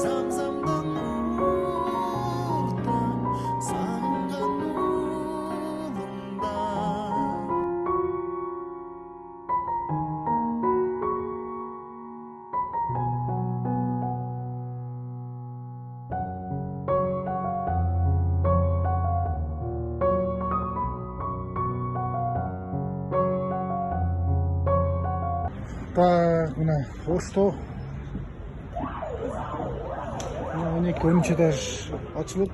Самсамдан нурда, сағынған улымда. Так, мына Ошто 12-13 этаж ачылып,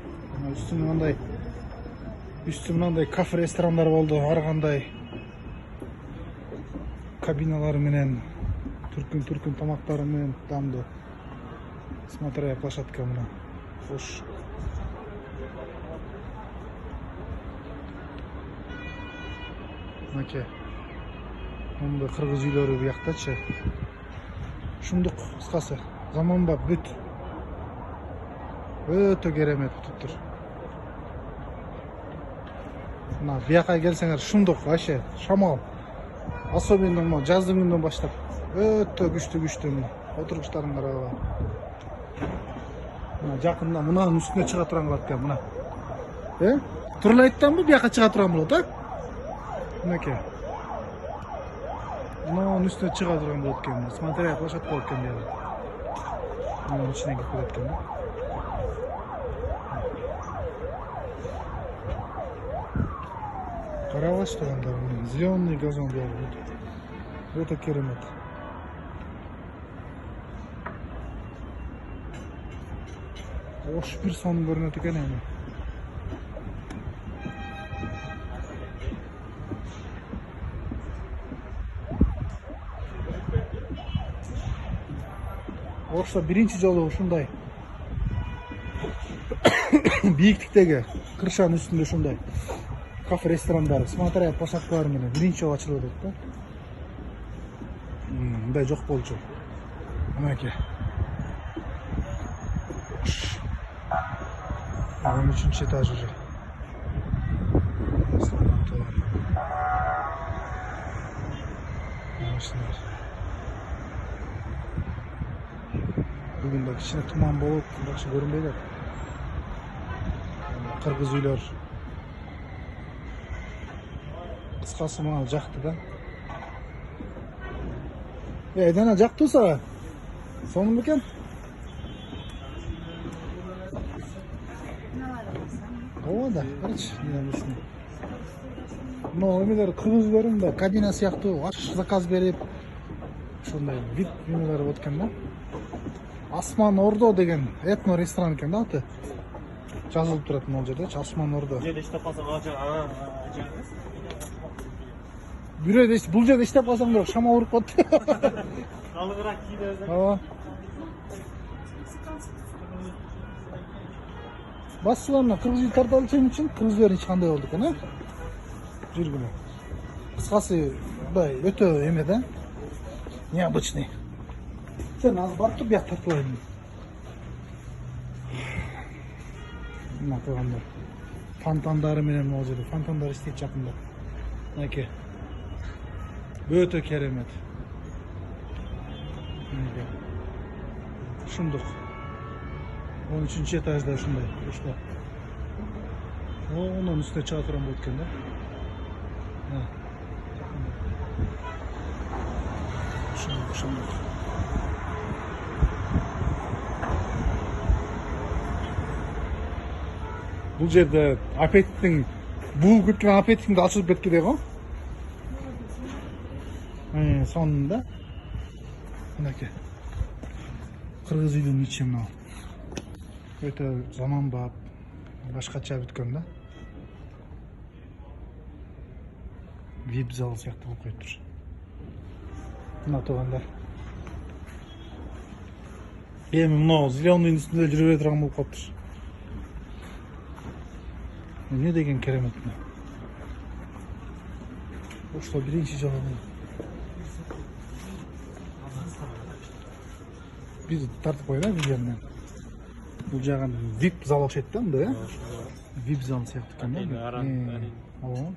үстү мындай кафе ресторандар болду, ар кандай кабиналары менен, түркүн тамактары менен дамды. Смотрая площадка мына. Хош. Мынакей. Мындай кыргыз үйлөрү бияктачы. Ушундук кыскасы. Заманбап бүт. Өтө керемет туттур. Мына бияка келсеңер ушундук вообще шамал. Особенно мына жаздын күнүнөн баштап өтө күчтүү мына. Отургучтарын карагыла. Мына жакында мынанын үстүнө чыга турган болот экен мына. Турлайттанбы бияка чыга турган болот, а? Мынакей. Мынанын үстүнө чыга турган болот экен. Смотря площадка болот экен бияка. Мынанын ичине кирип кетет экен. Карабаш тургандар, зеленый газон болду. Өтө керемет. Ош бир сон көрүнөт экен эми. Ошто биринчи жолу ушундай бийиктиктеги крышанын үстүндө ушундай кафе ресторандар, смотря площадкалар менен биринчи жолу ачылып атат да. Мындай жок болчу. Мынакей. 13-чү этаж уже. Бүгүн да кичине туман болуп, жакшы көрүнбөй атат. Кыргыз үйлөр. Кыскасы мага жакты да. Айдана жактуу сага? Сонун бекен? Ооба да, карачы, эмесин. Но эмелер кыргыз үйлөрүндө кабина сыяктуу аш заказ берип, ошондой вип эмелер болот экен да. Асман Ордо деген этно ресторан экен да аты. Жазылып турат могул жердечи, Асман Ордо. Жерде иштеп калсаң, Бул жерде иштеп калсаң бирок шамал уруп калат. калыңыраак кийине өзүң. Ооба. Басчыларына кыргыз үй тартып алышым үчүн кыргыз үйлөр эч кандай болду экен, жүргүнө. Кыскасы мындай өтө эме да. Необычный. Сен азыр барып тур, бияк тартып алайын. Мына тургандар. Фонтандары менен могул жерде фонтандар иштейт жакында. Мынакей. Өтө керемет. Ушундук. 13-чү этажда ушундай. Ошто. Онун үстүнө чыга турган болот экен да. Ушундук. Бул жерде аппетиттин бул күткөн аппетитиң да ачылып кеткендей го. Сонунда. Мынакей. Кыргыз үйдүн ичи мына. Өтө заманбап, башкача бүткөн да. Вип зал сыяктуу болуп коюптур. Мына тургандар. Эми мына зеленыйдын үстүндө жүрө бере турган болуп калыптыр. Не деген керемет мына. Ошто биринчи жолу биз тартып койгон видеону. Бул жагы вип зал окшойт да, мындай, вип зал сыяктуу экен да. Ооба.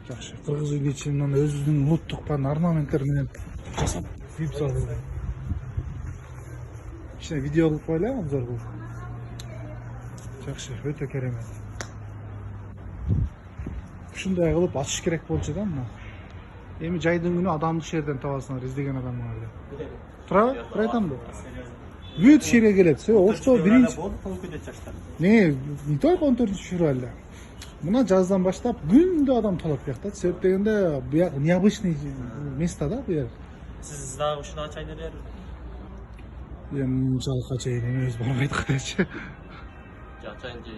Жакшы. Кыргыз үйдүн ичинен өзүнүн улуттук орнamenттер менен жасап вип зал. Кичине видео кылып коелу, обзор кылып. Жакшы, өтө керемет. Ушундай кылып ачыш керек болчу да мына. Эми жайдын күнү адамды ушул жерден табасыңар, издеген адамдарды. Тура айтамбы? Бүт иш жерге келет. Все, ошто биринчи. Не только 14 февралда. Мына жаздан баштап күндө адам толот биякта. Себеп дегенде бияк необычный место да бияк. Сиз дагы ушуну ачайын эле. Эми мынчалык ачайын эмес барбайт качы. Ачайын же